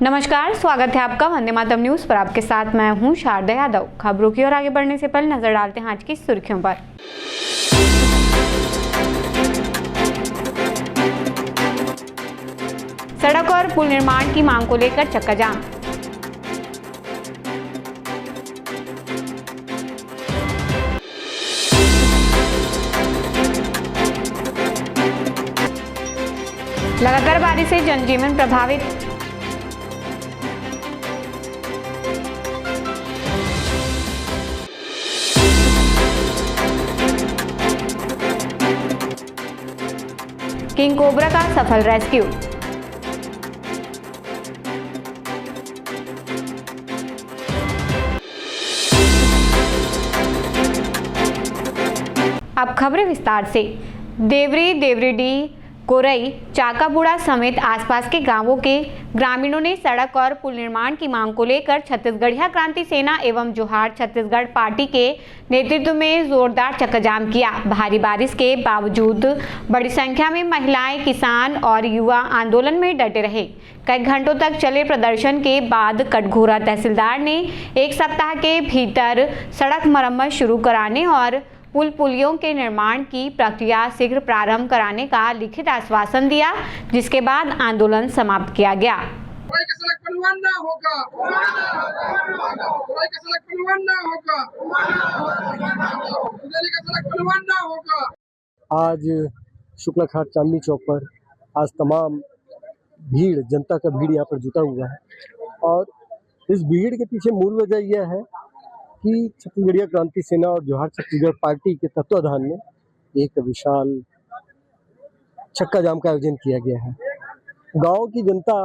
नमस्कार, स्वागत है आपका वंदे मातरम न्यूज पर। आपके साथ मैं हूं शारदा यादव। खबरों की ओर आगे बढ़ने से पहले नजर डालते हैं आज की सुर्खियों पर। सड़क और पुल निर्माण की मांग को लेकर चक्का जाम। लगातार बारिश से जनजीवन प्रभावित। किंग कोबरा का सफल रेस्क्यू। अब खबरें विस्तार से। देवरी, देवरीडीह, कोरई, चाकाबुड़ा समेत आसपास के गांवों के ग्रामीणों ने सड़क और पुल निर्माण की मांग को लेकर छत्तीसगढ़िया क्रांति सेना एवं जोहार छत्तीसगढ़ पार्टी के नेतृत्व में जोरदार चक्काजाम किया। भारी बारिश के बावजूद बड़ी संख्या में महिलाएं, किसान और युवा आंदोलन में डटे रहे। कई घंटों तक चले प्रदर्शन के बाद कटघोरा तहसीलदार ने एक सप्ताह के भीतर सड़क मरम्मत शुरू कराने और पुलियों के निर्माण की प्रक्रिया शीघ्र प्रारंभ कराने का लिखित आश्वासन दिया, जिसके बाद आंदोलन समाप्त किया गया। सड़क बनवाना ना होगा, सड़क बनवाना होगा, सड़क बनवाना होगा। आज शुक्ला घाट चांदनी चौक पर आज तमाम भीड़, जनता का भीड़ यहाँ पर जुटा हुआ है और इस भीड़ के पीछे मूल वजह यह है कि छत्तीसगढ़िया क्रांति सेना और जोहार छत्तीसगढ़ पार्टी के तत्वाधान में एक विशाल चक्का जाम का आयोजन किया गया है। गांव की जनता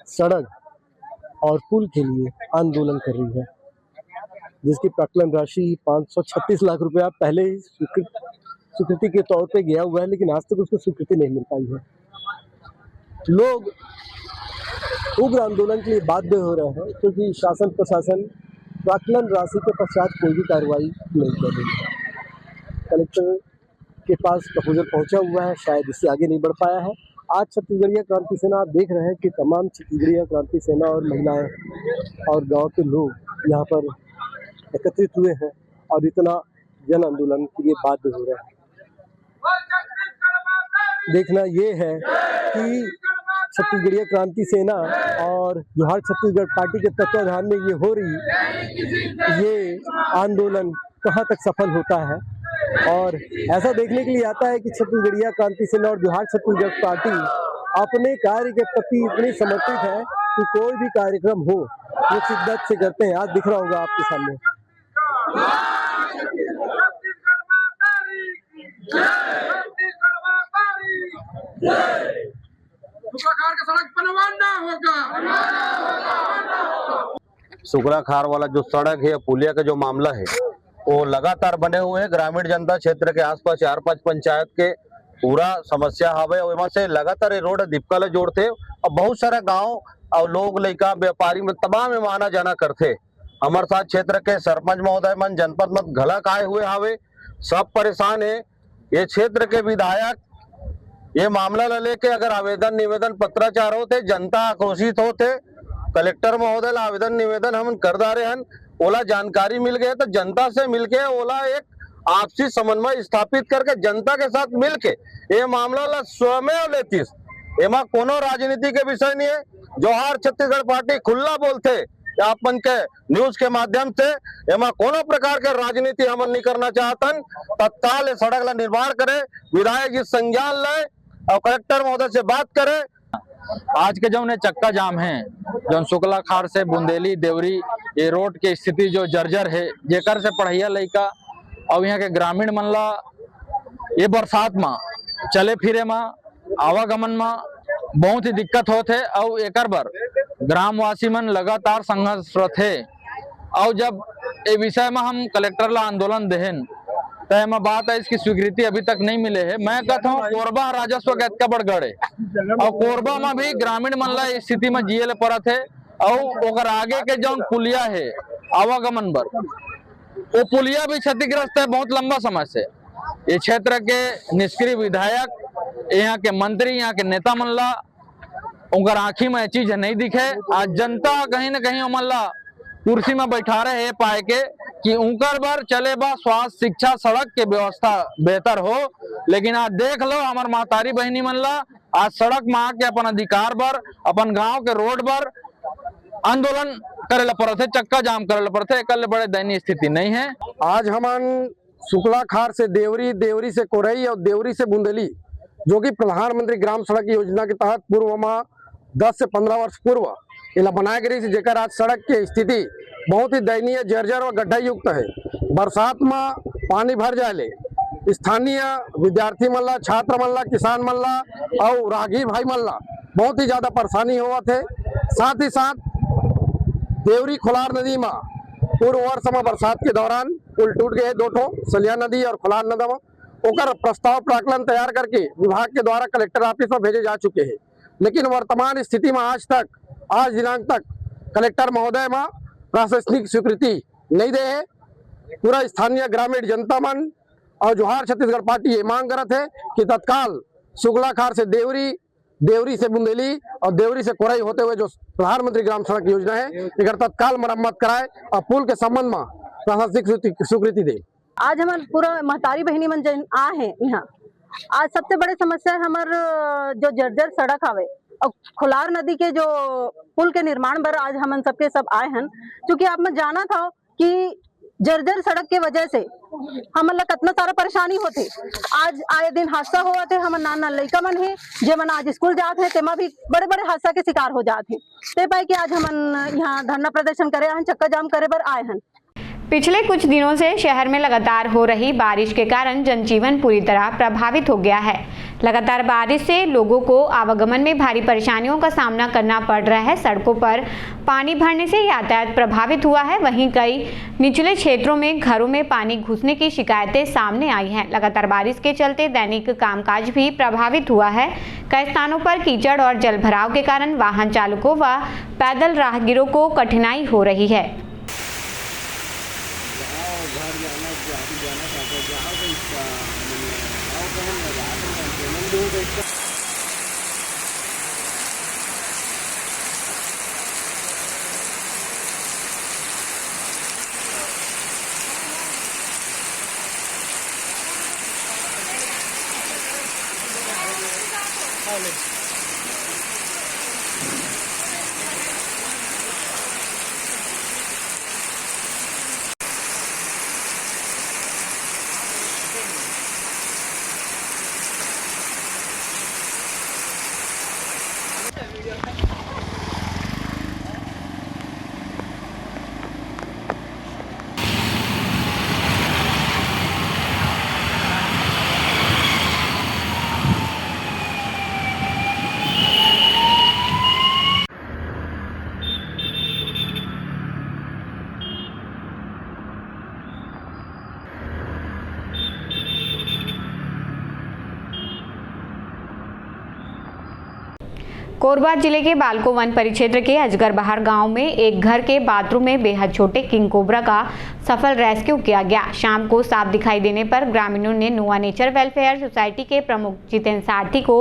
सड़क और पुल के लिए आंदोलन कर रही है, जिसकी प्राक्कलन राशि 536 लाख रुपया पहले ही स्वीकृति के तौर पे गया हुआ है, लेकिन आज तक उसको स्वीकृति नहीं मिल पाई है। लोग उग्र आंदोलन के लिए बाध्य हो रहे हैं क्योंकि शासन प्रशासन प्राक्कलन राशि के पश्चात कोई भी कार्रवाई नहीं कर रही है। कलेक्टर के पास प्रपोजल पहुंचा हुआ है, शायद इससे आगे नहीं बढ़ पाया है। आज छत्तीसगढ़िया क्रांति सेना, आप देख रहे हैं कि तमाम छत्तीसगढ़िया क्रांति सेना और महिलाएं और गांव के लोग यहाँ पर एकत्रित हुए हैं और इतना जन आंदोलन के लिए बाध्य हो रहे हैं। देखना ये है कि छत्तीसगढ़िया क्रांति सेना और जोहार छत्तीसगढ़ पार्टी के तत्वाधान में ये हो रही ये आंदोलन कहाँ तक सफल होता है, और ऐसा देखने के लिए आता है कि छत्तीसगढ़िया क्रांति सेना और जोहार छत्तीसगढ़ पार्टी अपने कार्य के प्रति इतनी समर्पित है कि कोई भी कार्यक्रम हो वो शिद्दत से करते हैं। आज दिख रहा होगा आपके सामने। सड़क बनवाना होगा। शुक्लाखार वाला जो सड़क है, पुलिया का जो मामला है, वो लगातार बने हुए हैं। ग्रामीण जनता क्षेत्र के आसपास 4-5 पंचायत के पूरा समस्या हवे और वहाँ से लगातार रोड दीपका ले जोड़ते और बहुत सारा गांव और लोग, लड़का, व्यापारी में तमाम में आना जाना करते। हमारे साथ क्षेत्र के सरपंच महोदय मन, जनपद मत घलक आए हुए हावे, सब परेशान है। ये क्षेत्र के विधायक ये मामला ले लेके अगर आवेदन निवेदन पत्राचार होते, जनता आक्रोशित होते, कलेक्टर महोदय आवेदन निवेदन हम कर दारे हन, ओला जानकारी मिल गए तो जनता से मिलके ओला एक आपसी समन्वय स्थापित करके जनता के साथ मिलके ये मामला ला स्वयं लेतीस। एमा कोनो राजनीति के विषय नहीं है। जोहार छत्तीसगढ़ पार्टी खुला बोलते आप मन के न्यूज के माध्यम से, एमा कोनो प्रकार के राजनीति हम नहीं करना चाहतन। तत्काल सड़क ला निर्माण करे, विधायक जी संज्ञान ले और कलेक्टर महोदय से बात करे। आज के जो चक्का जाम है, जो शुक्लाखार से बुंदेली, देवरी, ये रोड के स्थिति जो जर्जर है, जेकर से पढ़ैया लड़का और यहाँ के ग्रामीण मन ला ये बरसात में चले फिरे में, आवागमन में बहुत ही दिक्कत होते और एकर बर ग्रामवासी मन लगातार संघर्षरत है। और जब ये विषय में हम कलेक्टर ला आंदोलन देहन तो बात है, इसकी स्वीकृति अभी तक नहीं मिले है। मैं कहता हूँ कोरबा राजस्व का बड़गढ़ है और कोरबा में भी ग्रामीण मन ला स्थिति में जिये ले पड़त है। और ओकर आगे के जो पुलिया है आवागमन बर, वो पुलिया भी क्षतिग्रस्त है बहुत लंबा समय से। ये क्षेत्र के निष्क्रिय विधायक, यहाँ के मंत्री, यहाँ के नेता मन ला उनकर आँखी में चीज नहीं दिखे। आज जनता कहीं न कहीं अमल्ला कुर्सी में बैठा रहे है पाए के कि उनकर बर चले बा स्वास्थ्य शिक्षा सड़क के व्यवस्था बेहतर हो। लेकिन आज देख लो हमार महतारी बहनी मन ला आज सड़क में आके अपन अधिकार बर अपन गांव के रोड बर आंदोलन करे ला पड़ते, चक्का जाम करे ला पड़ते। एक बड़े दयनीय स्थिति नहीं है। आज हमन शुक्ला खार से देवरी, देवरी से कोरई और देवरी से बुंदेली, जो कि प्रधानमंत्री ग्राम सड़क योजना के तहत पूर्व में 10 से 15 वर्ष पूर्व इला बनाया गई, जेकर आज सड़क की स्थिति बहुत ही दयनीय, जर्जर और गड्ढा युक्त है। बरसात में पानी भर जाए, स्थानीय विद्यार्थी मन ला, छात्र मन ला, किसान मन ला और राहगीर भाई मन ला बहुत ही ज्यादा परेशानी हुआ थे। साथ ही साथ देवरी खोलार नदी में पूर्व वर्ष में बरसात के दौरान पुल टूट गए, 2 ठो, सलिया नदी और खोलार नदी में। ओकर प्रस्ताव प्राकलन तैयार करके विभाग के द्वारा कलेक्टर ऑफिस में भेजे जा चुके हैं, लेकिन वर्तमान स्थिति में आज दिनांक तक कलेक्टर महोदय में प्रशासनिक स्वीकृति नहीं दे है। पूरा स्थानीय ग्रामीण जनता मन और जोहार छत्तीसगढ़ पार्टी ये मांग करत है कि तत्काल शुक्ला खार से देवरी, देवरी से बुंदेली और देवरी से कोरई होते हुए जो प्रधानमंत्री ग्राम सड़क योजना है, इधर तत्काल मरम्मत कराए और पुल के संबंध में प्रशासनिक स्वीकृति दे। आज हमारे पूरा महतारी बहनी मन जन आ है यहाँ। आज सबसे बड़े समस्या हमार जो जर्जर सड़क आवे और खोलार नदी के जो पुल के निर्माण पर आज हमन सबके सब आए हैं, क्योंकि आप में जाना था कि जर्जर सड़क के वजह से हमन ला कितना सारा परेशानी होते। आज आए दिन हादसा हुआ थे, हमन नाना लड़का मन है जे मन आज स्कूल जाते हैं, तेमा भी बड़े बड़े हादसा के शिकार हो जाते हैं। ते पाए कि आज हमन यहाँ धरना प्रदर्शन करे हैं, चक्का जाम करे बर आए हैं। पिछले कुछ दिनों से शहर में लगातार हो रही बारिश के कारण जनजीवन पूरी तरह प्रभावित हो गया है। लगातार बारिश से लोगों को आवागमन में भारी परेशानियों का सामना करना पड़ रहा है। सड़कों पर पानी भरने से यातायात प्रभावित हुआ है। वहीं कई निचले क्षेत्रों में घरों में पानी घुसने की शिकायतें सामने आई हैं। लगातार बारिश के चलते दैनिक कामकाज भी प्रभावित हुआ है। कई स्थानों पर कीचड़ और जलभराव के कारण वाहन चालकों व पैदल राहगीरों को कठिनाई हो रही है। कोरबा जिले के बालको वन परिक्षेत्र के अजगर बहार गांव में एक घर के बाथरूम में बेहद छोटे किंग कोबरा का सफल रेस्क्यू किया गया। शाम को साफ दिखाई देने पर ग्रामीणों ने नुआ नेचर वेलफेयर सोसाइटी के प्रमुख जितेंद्र सारथी को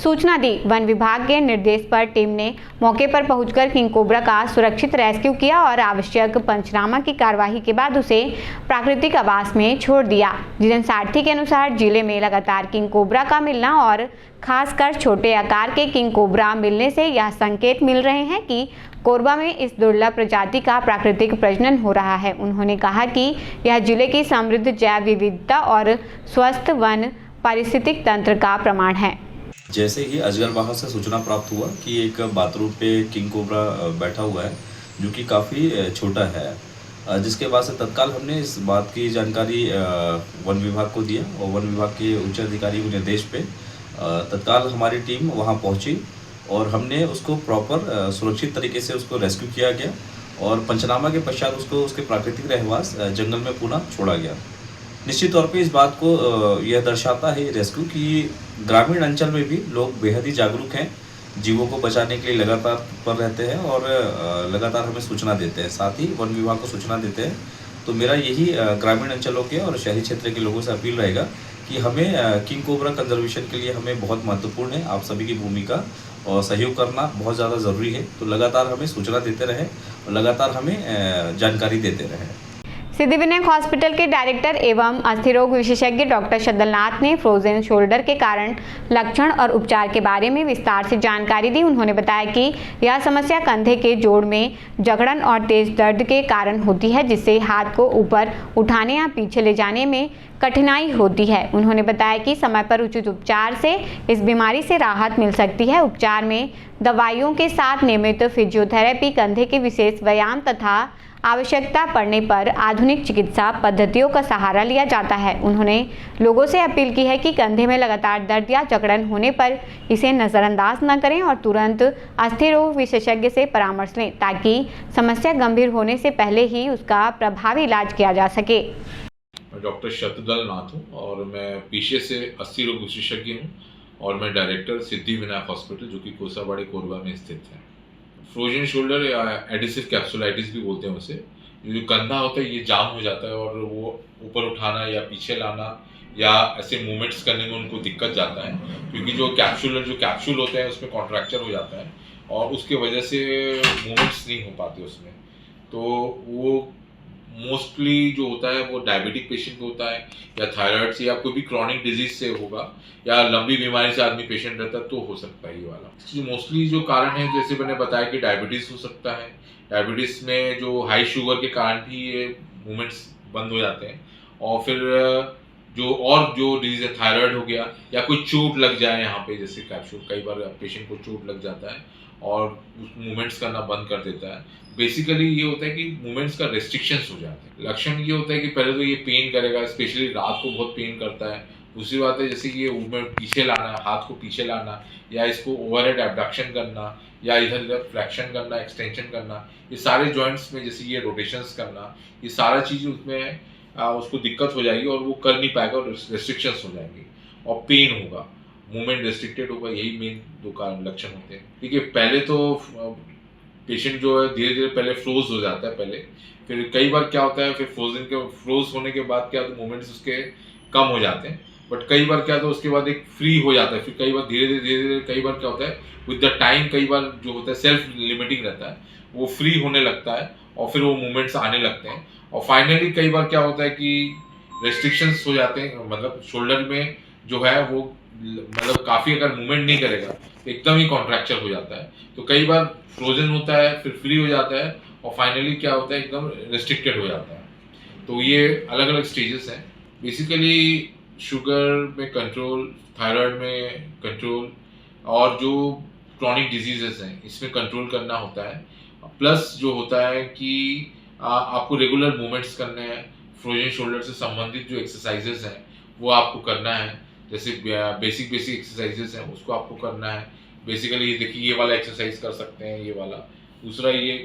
सूचना दी। वन विभाग के निर्देश पर टीम ने मौके पर पहुंचकर किंग कोबरा का सुरक्षित रेस्क्यू किया और आवश्यक पंचनामा की कार्यवाही के बाद उसे प्राकृतिक आवास में छोड़ दिया। जितेंद्र सारथी के अनुसार जिले में लगातार किंग कोबरा का मिलना और खासकर छोटे आकार के किंग कोबरा मिलने से यह संकेत मिल रहे हैं कि कोरबा में इस दुर्लभ प्रजाति का प्राकृतिक प्रजनन हो रहा है। उन्होंने कहा कि यह जिले की समृद्ध जैव विविधता और स्वस्थ वन पारिस्थितिक तंत्र का प्रमाण है। जैसे ही अजगर बहार से सूचना प्राप्त हुआ कि एक बाथरूम पे किंग कोबरा बैठा हुआ है जो कि काफ़ी छोटा है, जिसके बाद से तत्काल हमने इस बात की जानकारी वन विभाग को दिया और वन विभाग के उच्च अधिकारी के निर्देश पे तत्काल हमारी टीम वहां पहुंची और हमने उसको प्रॉपर सुरक्षित तरीके से उसको रेस्क्यू किया गया और पंचनामा के पश्चात उसको उसके प्राकृतिक रहवास जंगल में पुनः छोड़ा गया। निश्चित तौर पे इस बात को यह दर्शाता है रेस्क्यू कि ग्रामीण अंचल में भी लोग बेहद ही जागरूक हैं, जीवों को बचाने के लिए लगातार तत्पर रहते हैं और लगातार हमें सूचना देते हैं, साथ ही वन विभाग को सूचना देते हैं। तो मेरा यही ग्रामीण अंचलों के और शहरी क्षेत्र के लोगों से अपील रहेगा कि हमें किंग कोबरा कंजर्वेशन के लिए हमें बहुत महत्वपूर्ण है आप सभी की भूमिका और सहयोग करना बहुत ज़्यादा ज़रूरी है। तो लगातार हमें सूचना देते रहें और लगातार हमें जानकारी देते रहें। सिद्धिविनायक हॉस्पिटल के डायरेक्टर एवं अस्थि रोग विशेषज्ञ डॉक्टर शद्दलनाथ ने फ्रोजन शोल्डर के कारण लक्षण और उपचार के बारे में विस्तार से जानकारी दी। उन्होंने बताया कि यह समस्या कंधे के जोड़ में जकड़न और तेज दर्द के कारण होती है, जिससे हाथ को ऊपर उठाने या पीछे ले जाने में कठिनाई होती है। उन्होंने बताया कि समय पर उचित उपचार से इस बीमारी से राहत मिल सकती है। उपचार में दवाइयों के साथ नियमित फिजियोथेरेपी, कंधे के विशेष व्यायाम तथा आवश्यकता पड़ने पर आधुनिक चिकित्सा पद्धतियों का सहारा लिया जाता है। उन्होंने लोगों से अपील की है कि कंधे में लगातार दर्द या जकड़न होने पर इसे नज़रअंदाज न करें और तुरंत अस्थि रोग विशेषज्ञ से परामर्श लें, ताकि समस्या गंभीर होने से पहले ही उसका प्रभावी इलाज किया जा सके। मैं डॉक्टर शद्दलनाथ हूँ और मैं पेशे से अस्थि रोग विशेषज्ञ हूँ और मैं डायरेक्टर सिद्धिविनायक हॉस्पिटल जो कि कोसाबाड़ी कोरबा में स्थित है। फ्रोजन शोल्डर या एडिसिव कैप्सुलाइटिस भी बोलते हैं उसे। जो कंधा होता है ये जाम हो जाता है और वो ऊपर उठाना या पीछे लाना या ऐसे मूवमेंट्स करने में उनको दिक्कत जाता है, क्योंकि जो कैप्सूल होते हैं उसमें कॉन्ट्रैक्चर हो जाता है और उसके वजह से मूवमेंट्स नहीं हो पाते उसमें। तो वो मोस्टली जो होता है वो डायबिटिक पेशेंट को होता है या थायराइड से या कोई भी क्रॉनिक डिजीज से होगा या लंबी बीमारी से आदमी पेशेंट रहता है तो हो सकता है ये वाला। मोस्टली जो कारण है जैसे मैंने बताया कि डायबिटीज़ हो सकता है। डायबिटीज़ में जो हाई शुगर के कारण भी ये मूवमेंट्स बंद हो जाते हैं और फिर जो डिजीज है थायराइड हो गया या कोई चोट लग जाए यहाँ पे, जैसे कैप्सूल कई बार पेशेंट को चोट लग जाता है और मूवमेंट्स करना बंद कर देता है। बेसिकली ये होता है कि मूवमेंट्स का रेस्ट्रिक्शंस हो जाते हैं। लक्षण ये होता है कि पहले तो ये पेन करेगा, स्पेशली रात को बहुत पेन करता है। दूसरी बात है जैसे ये मूवमेंट पीछे लाना, हाथ को पीछे लाना या इसको ओवरहेड एबडक्शन करना या इधर उधर फ्लेक्शन करना, एक्सटेंशन करना, ये सारे जॉइंट्स में जैसे ये रोटेशंस करना, ये सारा चीज़ उसमें उसको दिक्कत हो जाएगी और वो कर नहीं पाएगा और रेस्ट्रिक्शंस हो जाएंगी और पेन होगा, मूवमेंट रेस्ट्रिक्टेड होगा। यही मेन दो कारण लक्षण होते हैं। देखिए पहले तो पेशेंट जो है धीरे धीरे पहले फ्रोज हो जाता है पहले, फिर कई बार क्या होता है फिर फ्रोज होने के बाद क्या होता है मूवमेंट्स उसके कम हो जाते हैं, बट कई बार क्या होता है उसके बाद एक फ्री हो जाता है। फिर कई बार धीरे धीरे कई बार क्या होता है विद द टाइम कई बार जो होता है सेल्फ लिमिटिंग रहता है, वो फ्री होने लगता है और फिर वो मूवमेंट्स आने लगते हैं और फाइनली कई बार क्या होता है कि रेस्ट्रिक्शंस हो जाते हैं। मतलब शोल्डर में जो है वो मतलब काफ़ी अगर मूवमेंट नहीं करेगा तो एकदम ही कॉन्ट्रैक्चर हो जाता है। तो कई बार फ्रोजन होता है फिर फ्री हो जाता है और फाइनली क्या होता है एकदम रेस्ट्रिक्टेड हो जाता है। तो ये अलग अलग स्टेजेस हैं। बेसिकली शुगर में कंट्रोल, थायराइड में कंट्रोल और जो क्रॉनिक डिजीजेस हैं इसमें कंट्रोल करना होता है। प्लस जो होता है कि आपको रेगुलर मूवमेंट्स करने हैं। फ्रोजन शोल्डर से संबंधित जो एक्सरसाइजेस हैं वो आपको करना है, जैसे बेसिक एक्सरसाइजेस हैं उसको आपको करना है। बेसिकली ये देखिए ये वाला एक्सरसाइज कर सकते हैं, ये वाला। दूसरा ये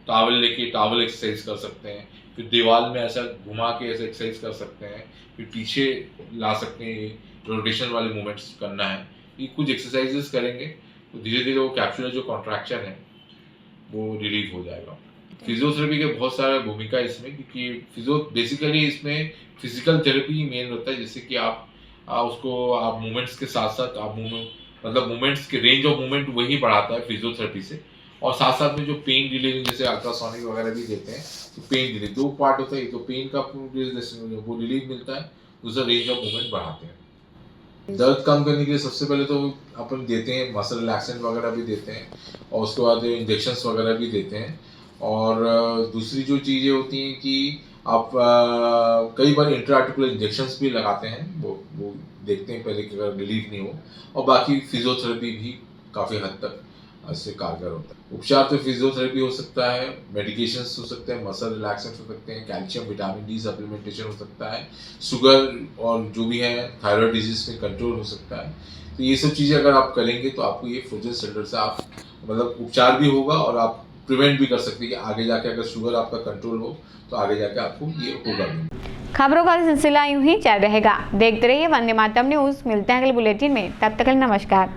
टावल लेके टावल एक्सरसाइज कर सकते हैं, फिर दीवार में ऐसा घुमा के ऐसा एक्सरसाइज कर सकते हैं, फिर पीछे ला सकते हैं, रोटेशन वाले मूवमेंट्स करना है। ये कुछ एक्सरसाइजेस करेंगे तो धीरे धीरे वो कैप्सूलर जो कॉन्ट्रैक्शन है वो रिलीव हो जाएगा। फिजियोथेरेपी के बहुत सारा भूमिका है इसमें, क्योंकि बेसिकली इसमें फिजिकल थेरेपी मेन होता है, जैसे कि आप मूवमेंट्स के साथ साथ आप मूवमेंट्स के रेंज ऑफ मूवमेंट वही बढ़ाता है फिजियोथेरेपी से, और साथ साथ में जो पेन रिलीविंग जैसे अल्ट्रासोनिक वगैरह भी देते हैं तो पेन रिलीव दो पार्ट होता है। तो पेन का वो रिलीफ मिलता है, दूसरा रेंज ऑफ मूवमेंट बढ़ाते हैं। दर्द कम करने के लिए सबसे पहले तो अपन देते हैं मसल रिलैक्सेंट वगैरह भी देते हैं और उसके बाद इंजेक्शंस वगैरह भी देते हैं। और दूसरी जो चीज़ें होती हैं कि आप कई बार इंट्राआर्टिकुलर इंजेक्शंस भी लगाते हैं, वो देखते हैं पहले कि अगर रिलीफ नहीं हो, और बाकी फिजियोथेरेपी भी काफ़ी हद तक इससे कारगर होता है। उपचार तो फिजियोथेरेपी हो सकता है, मेडिकेशंस हो सकते हैं, मसल रिलैक्सेंट्स हो सकते हैं, कैल्शियम विटामिन डी सप्लीमेंटेशन हो सकता है, शुगर और जो भी है थायराइड डिजीज में कंट्रोल हो सकता है। तो ये सब चीज़ें अगर आप करेंगे तो आपको ये फ्रोजन शोल्डर से आप उपचार भी होगा और आप प्रिवेंट भी कर सकते हैं कि आगे जाके अगर शुगर आपका कंट्रोल हो तो आगे जाके आपको ये होगा भी। खबरों का सिलसिला यूं ही चल रहेगा। देखते रहिए वंदे मातरम न्यूज़। मिलते हैं अगले बुलेटिन में, तब तक नमस्कार।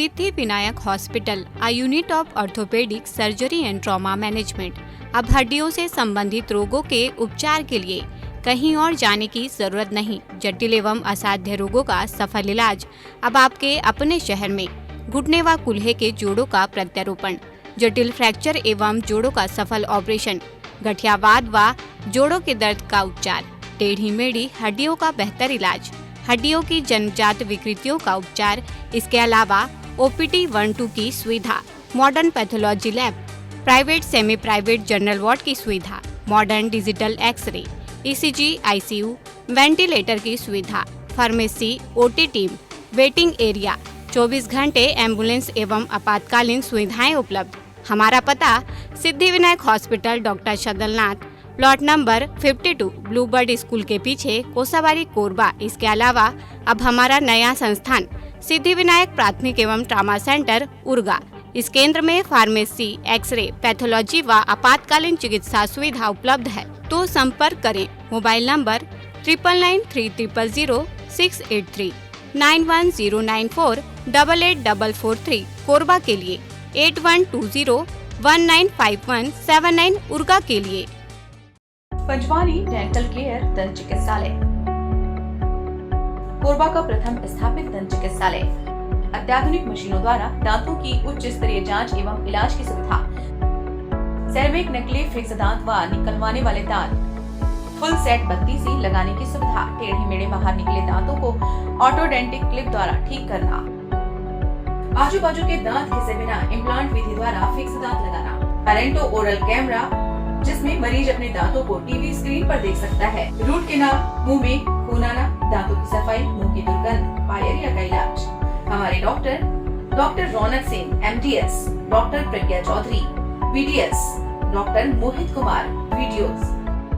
Siddhi Vinayak hospital, a unit of orthopedic surgery and trauma management। अब हड्डियों से संबंधित रोगों के उपचार के लिए कहीं और जाने की जरूरत नहीं। जटिल एवं असाध्य रोगों का सफल इलाज अब आपके अपने शहर में। घुटने व कूल्हे के जोड़ों का प्रत्यारोपण, जटिल फ्रैक्चर एवं जोड़ों का सफल ऑपरेशन, गठियावाद व जोड़ों के दर्द का उपचार, टेढ़ी मेढ़ी हड्डियों का बेहतर इलाज, हड्डियों की जन्मजात विकृतियों का उपचार। इसके अलावा OPD 1-2 की सुविधा, modern pathology lab, private semi private general ward की सुविधा, modern digital x ray, ECG, ICU, ventilator की सुविधा, pharmacy, OT team, waiting area, 24 घंटे एम्बुलेंस एवं आपातकालीन सुविधाएं उपलब्ध। हमारा पता Siddhi Vinayak hospital, doctor Shadalnath, plot number 52, Bluebird school के पीछे, कोसाबाड़ी, कोरबा। इसके अलावा अब हमारा नया संस्थान सिद्धि विनायक प्राथमिक एवं ट्रामा सेंटर, उर्गा। इस केंद्र में फार्मेसी, एक्सरे, पैथोलॉजी व आपातकालीन चिकित्सा सुविधा उपलब्ध है। तो संपर्क करें मोबाइल नंबर 9993000683, 9109488443 कोरबा के लिए, 8120195179 उर्गा के लिए। पंचवानी डेंटल केयर दंत चिकित्सालय, कोरबा का प्रथम स्थापित दंत चिकित्सालय। अत्याधुनिक मशीनों द्वारा दांतों की उच्च स्तरीय जांच एवं इलाज की सुविधा, सेरेमिक नकली फिक्स दांत व निकलवाने वाले दांत, फुल सेट बत्ती सी लगाने की सुविधा, टेढ़े मेढ़े बाहर निकले दांतों को ऑटोडेंटिक क्लिप द्वारा ठीक करना, आजू बाजू के दांत घिसे बिना इम्प्लांट विधि द्वारा फिक्स दांत लगाना, पेरेंटो ओरल कैमरा जिसमें मरीज अपने दांतों को टीवी स्क्रीन पर देख सकता है, रूट केनाल, मुंह में खून आना, दांतों की सफाई, मुंह की दुर्गंध, पायरिया का इलाज। हमारे डॉक्टर रौनक सिंह MDS, डॉक्टर प्रज्ञा Chaudhary BDS, doctor Mohit Kumar videos.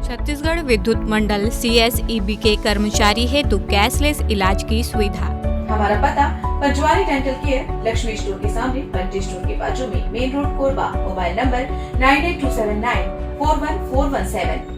Chhattisgarh विद्युत मंडल CSEB के कर्मचारी हेतु कैशलेस इलाज की सुविधा। हमारा पता पंचवानी डेंटल केयर, लक्ष्मी स्टोर के सामने, पंटी स्टोर के बाजू में, main road, Korba. Mobile number 9827941417।